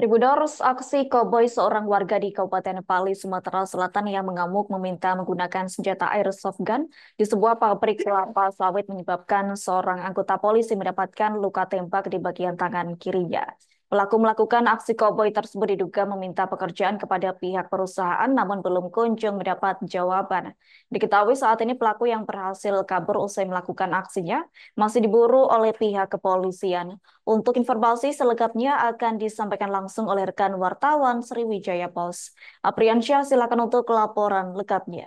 Tribuners, aksi koboi seorang warga di Kabupaten Pali, Sumatera Selatan yang mengamuk meminta menggunakan senjata airsoft gun di sebuah pabrik kelapa sawit menyebabkan seorang anggota polisi mendapatkan luka tembak di bagian tangan kirinya. Pelaku melakukan aksi koboi tersebut diduga meminta pekerjaan kepada pihak perusahaan namun belum kunjung mendapat jawaban. Diketahui saat ini pelaku yang berhasil kabur usai melakukan aksinya masih diburu oleh pihak kepolisian. Untuk informasi selengkapnya akan disampaikan langsung oleh rekan wartawan Sriwijaya Post. Apriansyah, silakan untuk laporan lengkapnya.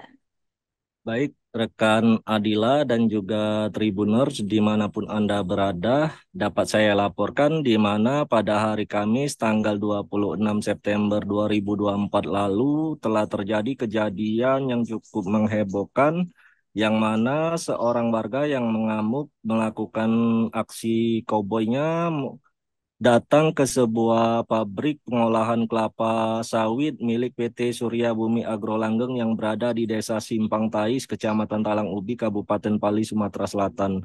Baik, rekan Adila dan juga Tribuners dimanapun Anda berada, dapat saya laporkan di mana pada hari Kamis tanggal 26 September 2024 lalu telah terjadi kejadian yang cukup menghebohkan, yang mana seorang warga yang mengamuk melakukan aksi koboynya datang ke sebuah pabrik pengolahan kelapa sawit milik PT Surya Bumi Agro Langgeng yang berada di Desa Simpang Tais, Kecamatan Talang Ubi, Kabupaten Pali, Sumatera Selatan.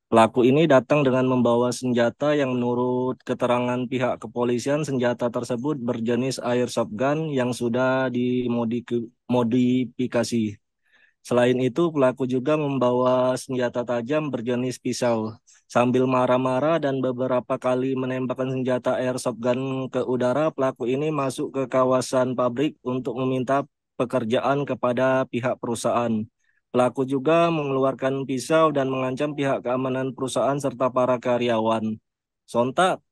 Pelaku ini datang dengan membawa senjata yang menurut keterangan pihak kepolisian, senjata tersebut berjenis airsoft gun yang sudah dimodifikasi. Selain itu, pelaku juga membawa senjata tajam berjenis pisau. Sambil marah-marah dan beberapa kali menembakkan senjata airsoft gun ke udara, pelaku ini masuk ke kawasan pabrik untuk meminta pekerjaan kepada pihak perusahaan. Pelaku juga mengeluarkan pisau dan mengancam pihak keamanan perusahaan serta para karyawan. Sontak,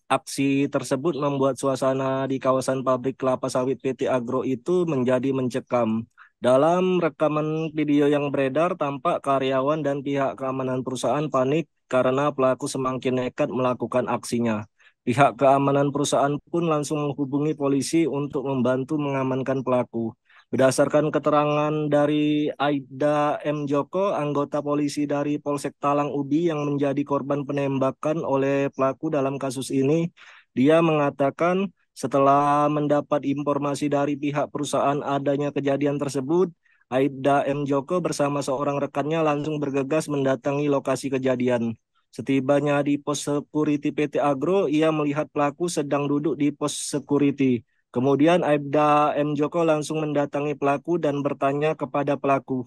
aksi tersebut membuat suasana di kawasan pabrik kelapa sawit PT Agro itu menjadi mencekam. Dalam rekaman video yang beredar, tampak karyawan dan pihak keamanan perusahaan panik karena pelaku semakin nekat melakukan aksinya. Pihak keamanan perusahaan pun langsung menghubungi polisi untuk membantu mengamankan pelaku. Berdasarkan keterangan dari Aibda M. Joko, anggota polisi dari Polsek Talang Ubi yang menjadi korban penembakan oleh pelaku dalam kasus ini, dia mengatakan setelah mendapat informasi dari pihak perusahaan adanya kejadian tersebut, Aibda M. Joko bersama seorang rekannya langsung bergegas mendatangi lokasi kejadian. Setibanya di pos security PT Agro, ia melihat pelaku sedang duduk di pos security. Kemudian Aibda M. Joko langsung mendatangi pelaku dan bertanya kepada pelaku.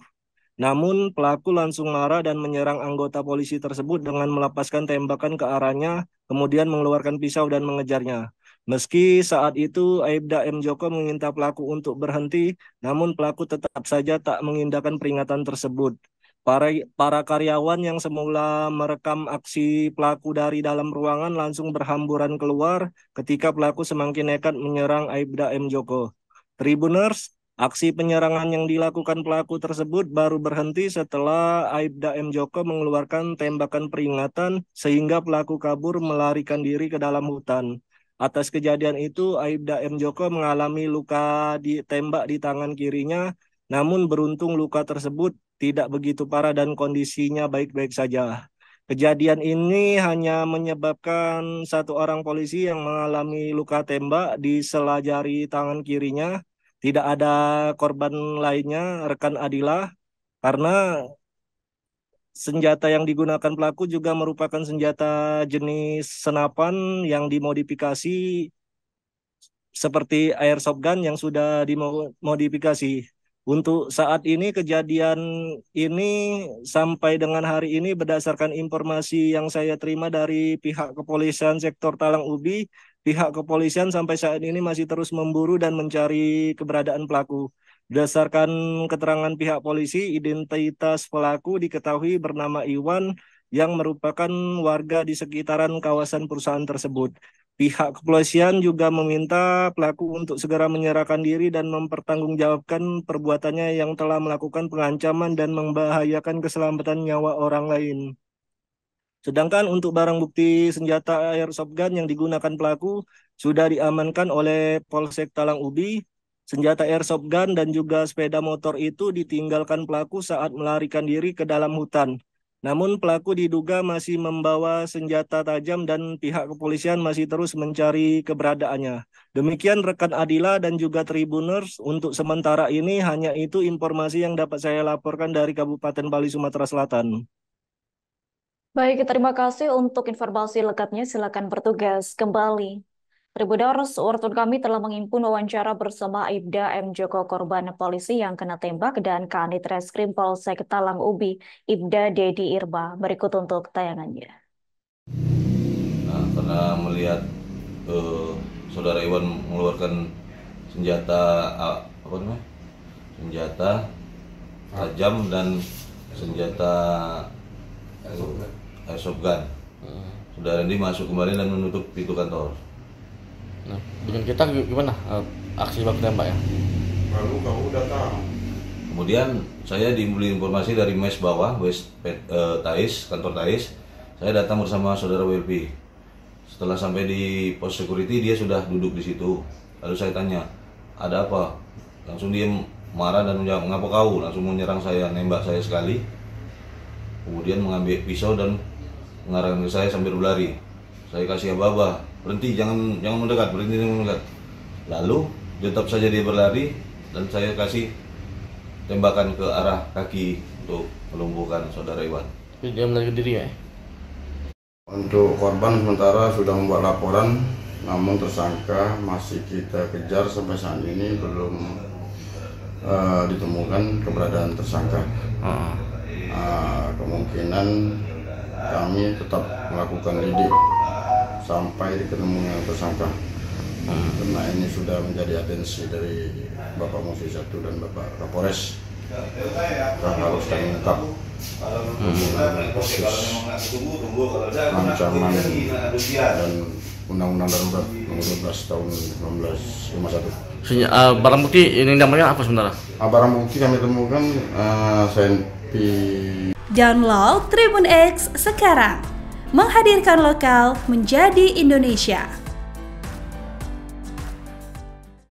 Namun pelaku langsung marah dan menyerang anggota polisi tersebut dengan melepaskan tembakan ke arahnya, kemudian mengeluarkan pisau dan mengejarnya. Meski saat itu Aibda M. Joko meminta pelaku untuk berhenti, namun pelaku tetap saja tak mengindahkan peringatan tersebut. Para karyawan yang semula merekam aksi pelaku dari dalam ruangan langsung berhamburan keluar ketika pelaku semakin nekat menyerang Aibda M. Joko. Tribuners, aksi penyerangan yang dilakukan pelaku tersebut baru berhenti setelah Aibda M. Joko mengeluarkan tembakan peringatan sehingga pelaku kabur melarikan diri ke dalam hutan. Atas kejadian itu, Aibda M. Joko mengalami luka ditembak di tangan kirinya, namun beruntung luka tersebut tidak begitu parah dan kondisinya baik-baik saja. Kejadian ini hanya menyebabkan satu orang polisi yang mengalami luka tembak di sela jari tangan kirinya. Tidak ada korban lainnya, rekan Adila, karena senjata yang digunakan pelaku juga merupakan senjata jenis senapan yang dimodifikasi seperti airsoft gun yang sudah dimodifikasi. Untuk saat ini kejadian ini sampai dengan hari ini berdasarkan informasi yang saya terima dari pihak kepolisian sektor Talang Ubi, pihak kepolisian sampai saat ini masih terus memburu dan mencari keberadaan pelaku. Berdasarkan keterangan pihak polisi, identitas pelaku diketahui bernama Iwan yang merupakan warga di sekitaran kawasan perusahaan tersebut. Pihak kepolisian juga meminta pelaku untuk segera menyerahkan diri dan mempertanggungjawabkan perbuatannya yang telah melakukan pengancaman dan membahayakan keselamatan nyawa orang lain. Sedangkan untuk barang bukti senjata airsoft gun yang digunakan pelaku sudah diamankan oleh Polsek Talang Ubi. Senjata airsoft gun dan juga sepeda motor itu ditinggalkan pelaku saat melarikan diri ke dalam hutan. Namun pelaku diduga masih membawa senjata tajam dan pihak kepolisian masih terus mencari keberadaannya. Demikian rekan Adila dan juga Tribuners, untuk sementara ini hanya itu informasi yang dapat saya laporkan dari Kabupaten Bali, Sumatera Selatan. Baik, terima kasih untuk informasi lengkapnya. Silakan bertugas kembali. Tribuners, wartawan kami telah menghimpun wawancara bersama Ibda M. Joko, korban polisi yang kena tembak, dan Kanit Reskrim Polsek Talang Ubi, Ibda Dedi Irba. Berikut untuk tayangannya. Nah, karena melihat saudara Iwan mengeluarkan senjata senjata tajam dan senjata airsoft gun, saudara Andi masuk kembali dan menutup pintu kantor. Nah, dengan kita gimana aksi baku tembak ya? Lalu kamu datang. Kemudian saya diberi informasi dari mes bawah, Tais, kantor Tais. Saya datang bersama saudara WLP. Setelah sampai di pos security, dia sudah duduk di situ. Lalu saya tanya, ada apa? Langsung dia marah dan menjawab, mengapa kau? Langsung menyerang saya, nembak saya sekali. Kemudian mengambil pisau dan mengarahkan ke saya sambil berlari. Saya kasih aba-aba, berhenti, jangan mendekat, berhenti, jangan mendekat. Lalu tetap saja dia berlari dan saya kasih tembakan ke arah kaki untuk melumpuhkan saudara Iwan. Dia melarikan diri ya? Untuk korban sementara sudah membuat laporan, namun tersangka masih kita kejar sampai saat ini belum ditemukan keberadaan tersangka. Kemungkinan kami tetap melakukan lidik sampai diketemunya tersangka. Karena ini sudah menjadi atensi dari Bapak Mufi 1 dan Bapak Kapolres. Kita harus mengungkap ancaman dan Undang-Undang Darurat Nomor 12 Tahun 1951. Barang bukti ini namanya apa sebenarnya? Barang bukti kami temukan senpi. Download Tribun X sekarang, menghadirkan lokal menjadi Indonesia.